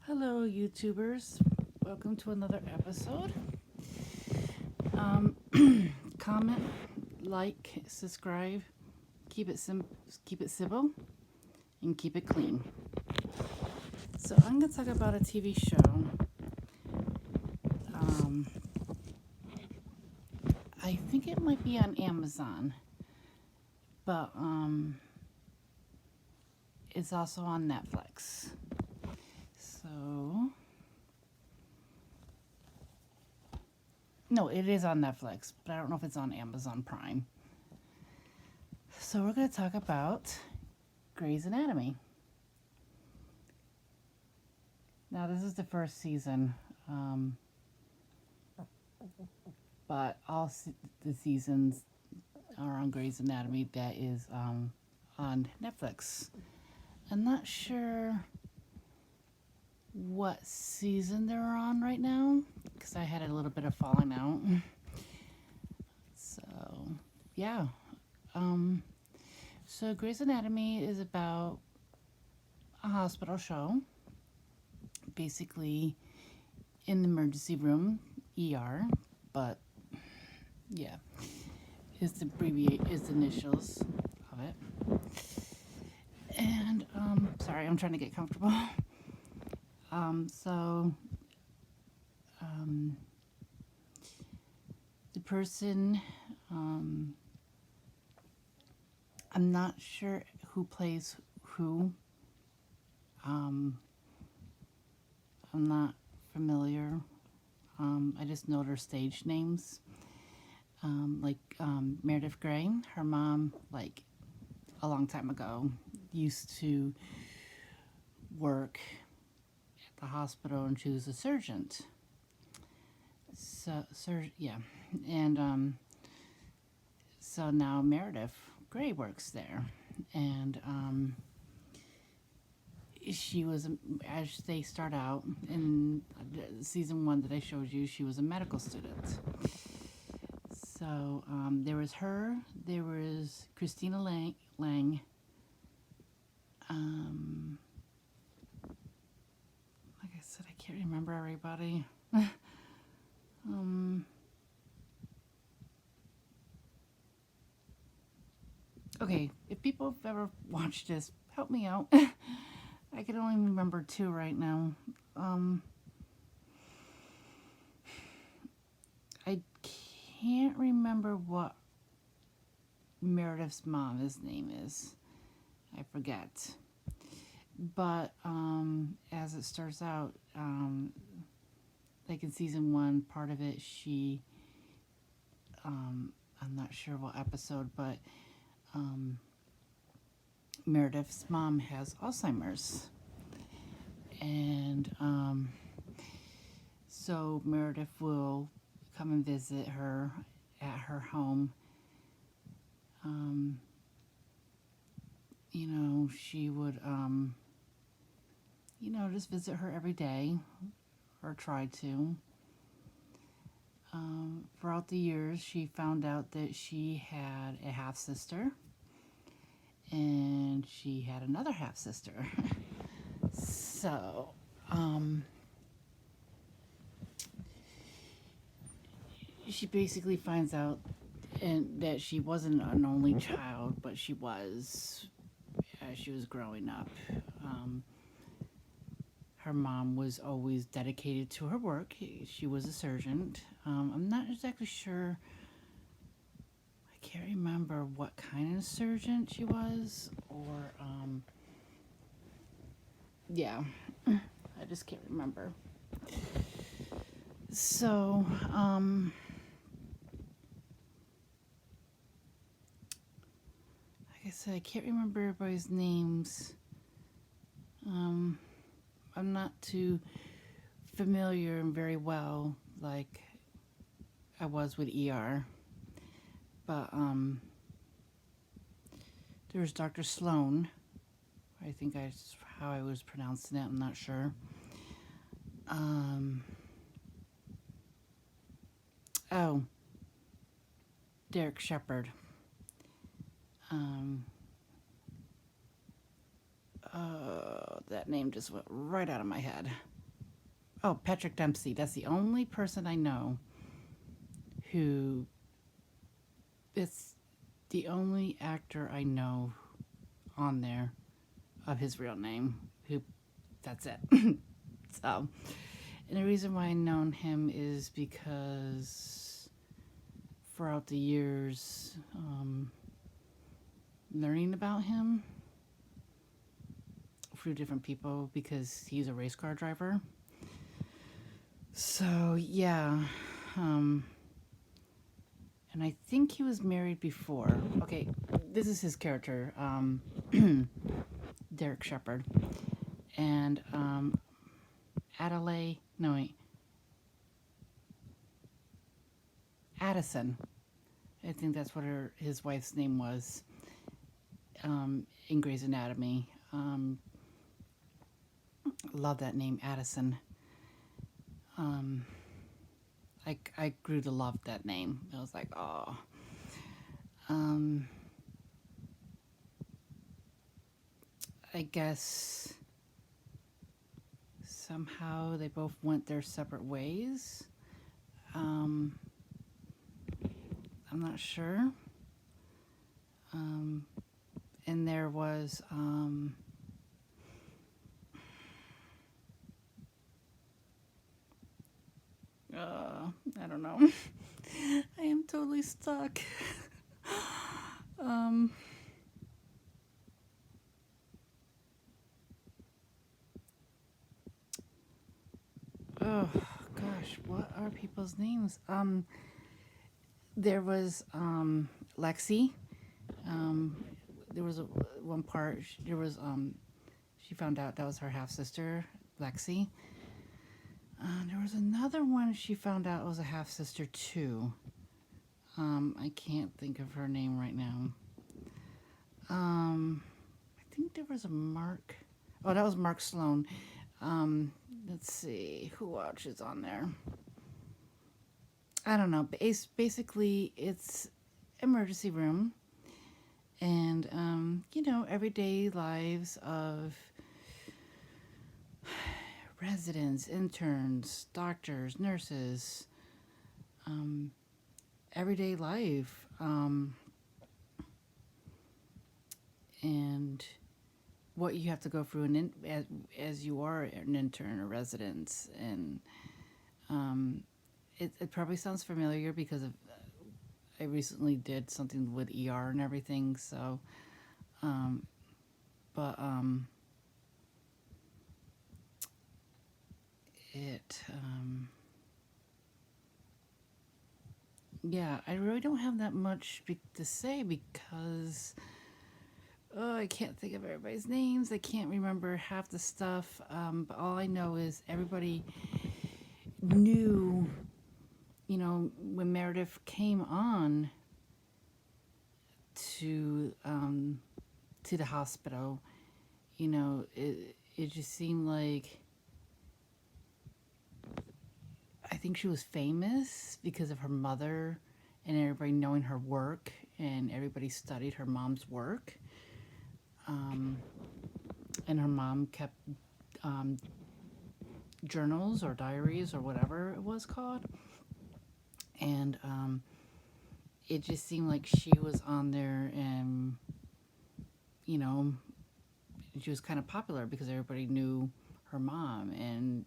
Hello, YouTubers. Welcome to another episode. Comment, like, subscribe, keep it civil, and keep it clean. So I'm going to talk about a TV show. I think it might be on Amazon, but it's also on Netflix. So, no, it is on Netflix, but I don't know if it's on Amazon Prime. So we're going to talk about Grey's Anatomy. Now, this is the first season, but all the seasons are on Grey's Anatomy that is on Netflix. I'm not sure what season they're on right now because I had a little bit of falling out. So, yeah. So Grey's Anatomy is about a hospital show, basically in the emergency room, ER, but yeah, is the initials of it. And sorry, I'm trying to get comfortable. The person, I'm not sure who plays who. I'm not familiar. I just know their stage names. Meredith Grey, her mom, like a long time ago, used to work at the hospital and she was a surgeon. And so now Meredith Grey works there, and she was, as they start out in season 1 that I showed you, she was a medical student. So there was her, there was Christina Lang. Like I said, I can't remember everybody. Okay, if people have ever watched this, help me out. I can only remember 2 right now. I can't remember what Meredith's mom's name is. I forget. But as it starts out, like in season 1, part of it, she, I'm not sure what episode, but Meredith's mom has Alzheimer's. And so Meredith will come and visit her at her home. She would, just visit her every day, or try to. Throughout the years, she found out that she had a half-sister, and she had another half-sister. So, she basically finds out that she wasn't an only child, but she was as she was growing up. Her mom was always dedicated to her work. She was a surgeon. I'm not exactly sure. I can't remember what kind of surgeon she was, or yeah, I just can't remember. So, like I said, I can't remember everybody's names. I'm not too familiar and very well like I was with ER. But there was Dr. Sloan. I think that's how I was pronouncing it. I'm not sure. Derek Shepherd. That name just went right out of my head. Oh, Patrick Dempsey. That's the only person I know who. It's the only actor I know on there of his real name. Who. That's it. So, and the reason why I known him is because throughout the years, learning about him through different people because he's a race car driver. So yeah, um, and I think he was married before. Okay, this is his character, Derek Shepard, and Adelaide. No wait, Addison. I think that's what his wife's name was in Grey's Anatomy. Love that name, Addison. I grew to love that name. I was like, oh. I guess somehow they both went their separate ways. I'm not sure. And there was I don't know. I am totally stuck. um, oh gosh, what are people's names? There was Lexi. There was one part. There was she found out that was her half sister, Lexi. There was another one she found out was a half sister too. I can't think of her name right now. I think there was a Mark. Oh, that was Mark Sloan. Let's see who else is on there. I don't know. Basically, it's emergency room, and everyday lives of residents, interns, doctors, nurses, everyday life, and what you have to go through as you are an intern or resident. And it probably sounds familiar because of I recently did something with ER and everything. So, but it yeah, I really don't have that much to say because I can't think of everybody's names. I can't remember half the stuff. But all I know is everybody knew, when Meredith came on to the hospital, it just seemed like I think she was famous because of her mother and everybody knowing her work, and everybody studied her mom's work. And her mom kept journals or diaries or whatever it was called. And it just seemed like she was on there, and, she was kind of popular because everybody knew her mom. And,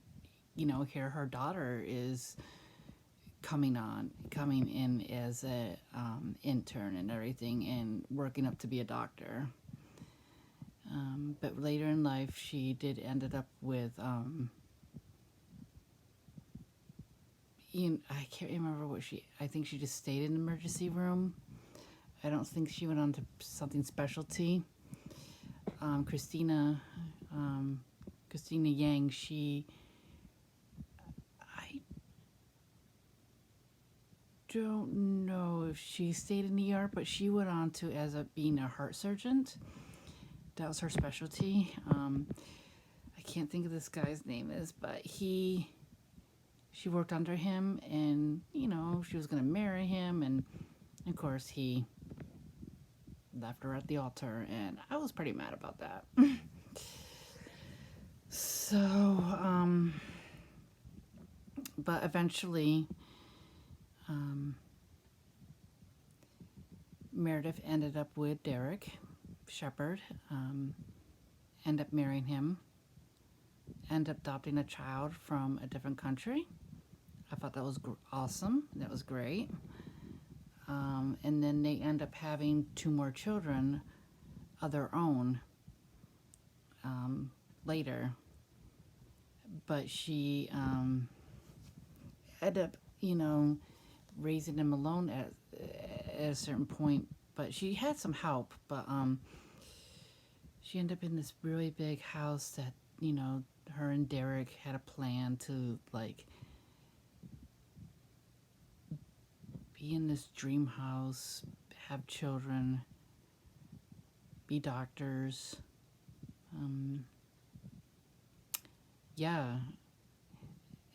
here her daughter is coming in as a intern and everything, and working up to be a doctor. But later in life, she did ended up with I can't remember I think she just stayed in the emergency room. I don't think she went on to something specialty. Christina Yang, I don't know if she stayed in ER, but she went on to being a heart surgeon. That was her specialty. I can't think of this guy's name but she worked under him, and she was going to marry him, and of course he left her at the altar, and I was pretty mad about that. So But eventually, um, Meredith ended up with Derek Shepherd, ended up marrying him, ended up adopting a child from a different country. I thought that was awesome. That was great. And then they end up having 2 more children of their own later. But she ended up, raising them alone at a certain point. But she had some help. But she ended up in this really big house that, her and Derek had a plan to, like, be in this dream house, have children, be doctors. Yeah.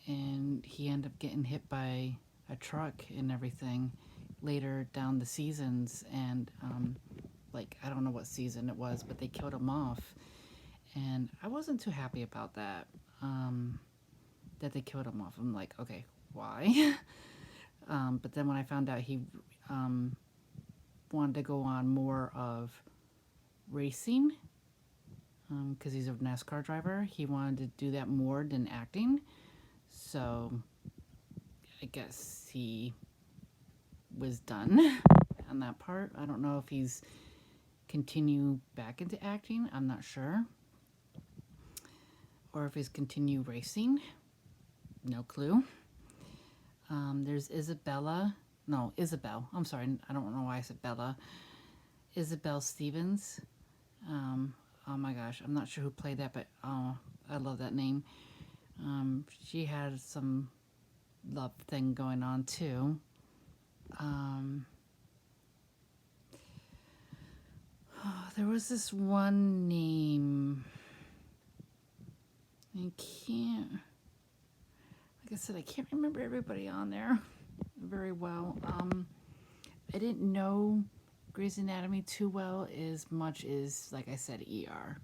And he ended up getting hit by a truck and everything later down the seasons. And, I don't know what season it was, but they killed him off. And I wasn't too happy about that, that they killed him off. I'm like, okay, why? But then when I found out he wanted to go on more of racing, because he's a NASCAR driver, he wanted to do that more than acting. So I guess he was done on that part. I don't know if he's continue back into acting. I'm not sure. Or if he's continue racing. No clue. There's Isabel. I'm sorry. I don't know why I said Bella. Isabel Stevens. Oh my gosh. I'm not sure who played that, but I love that name. She had some love thing going on too. There was this one name. I can't. Like I said, I can't remember everybody on there very well. I didn't know Grey's Anatomy too well as much as, like I said, ER.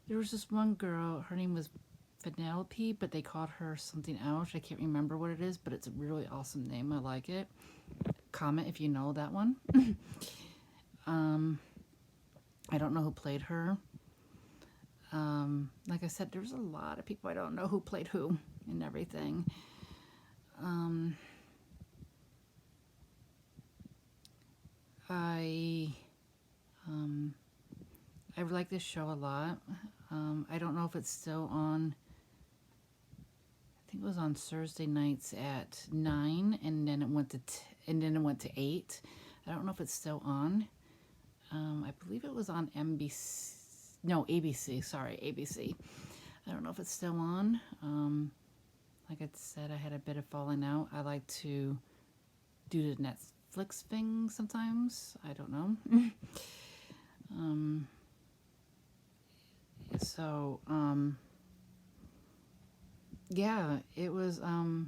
There was this one girl, her name was Penelope, but they called her something else. I can't remember what it is, but it's a really awesome name. I like it. Comment if you know that one. I don't know who played her. Like I said, there's a lot of people I don't know who played who and everything. I like this show a lot. I don't know if it's still on. I think it was on Thursday nights at 9, and then it went to 8. I don't know if it's still on. I believe it was on NBC. No, ABC. Sorry, ABC. I don't know if it's still on. Like I said, I had a bit of falling out. I like to do the Netflix thing sometimes. I don't know. So, yeah, it was a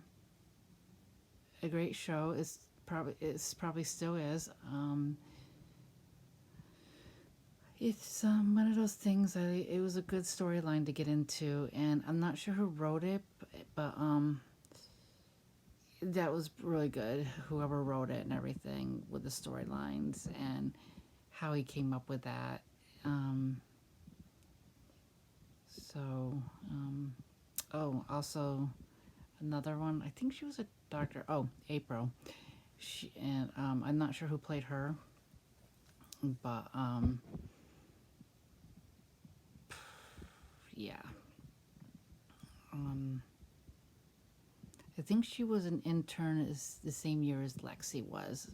great show. It's probably still is. It's one of those things that it was a good storyline to get into, and I'm not sure who wrote it, but that was really good. Whoever wrote it and everything with the storylines and how he came up with that. Also another one. I think she was a doctor. Oh, April. I'm not sure who played her, but yeah. I think she was an intern the same year as Lexi was.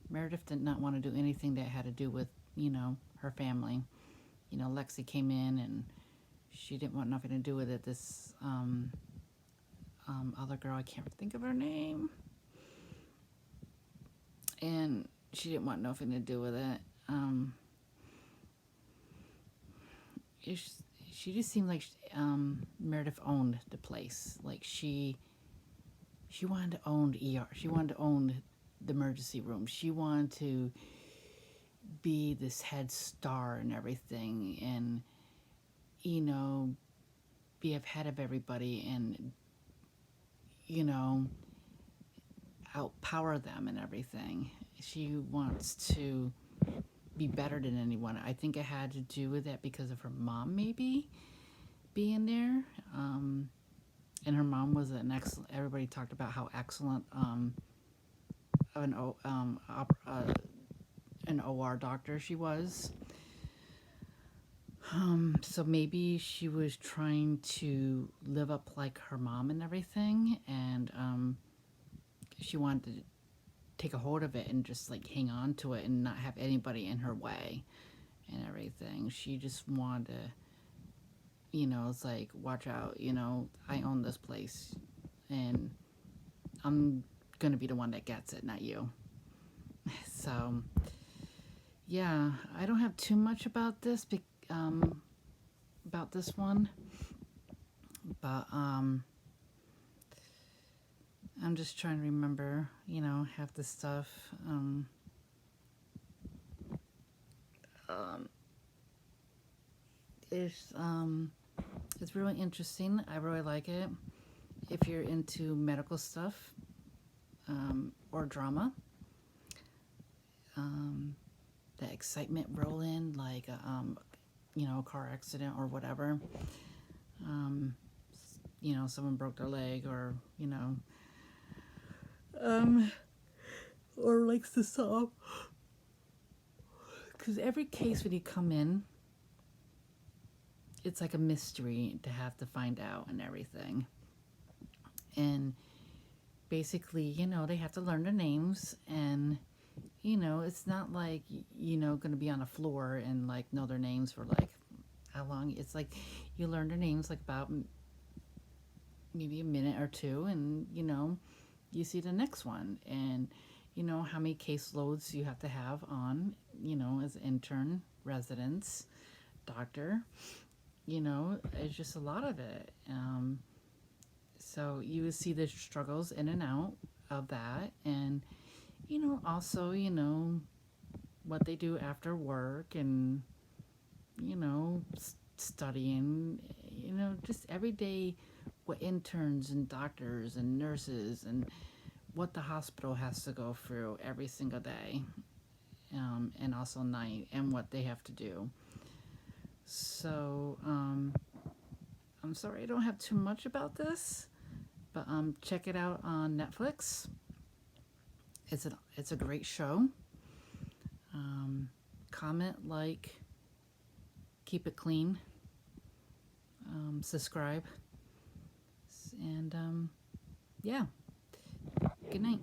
Meredith did not want to do anything that had to do with, her family. Lexi came in and she didn't want nothing to do with it. This other girl, I can't think of her name. And she didn't want nothing to do with it. She just seemed like Meredith owned the place. Like she wanted to own ER. She wanted to own the emergency room. She wanted to be this head star and everything, and you know, be ahead of everybody, and you know, outpower them and everything. She wants to be better than anyone. I think it had to do with that because of her mom maybe being there. And her mom was an excellent. Everybody talked about how excellent an OR doctor she was. So maybe she was trying to live up like her mom and everything, and she wanted to take a hold of it and just like hang on to it and not have anybody in her way and everything. She just wanted to, it's like, watch out, I own this place and I'm gonna be the one that gets it, not you. So, yeah, I don't have too much about this, about this one, but I'm just trying to remember, half the stuff. It's really interesting. I really like it. If you're into medical stuff or drama, that excitement roll in, like a car accident or whatever. Someone broke their leg, or or likes to solve. Because every case when you come in, it's like a mystery to have to find out and everything. And basically, they have to learn their names, and it's not like going to be on a floor and like know their names for like how long. It's like you learn their names like about maybe a minute or two, and you see the next one, and how many caseloads you have to have on, as intern, residents, doctor. It's just a lot of it. So you see the struggles in and out of that, and also what they do after work, and studying, just every day, what interns and doctors and nurses and what the hospital has to go through every single day, and also night, and what they have to do. So I'm sorry I don't have too much about this, but check it out on Netflix. It's a great show. Comment, like, keep it clean, subscribe, and yeah, good night.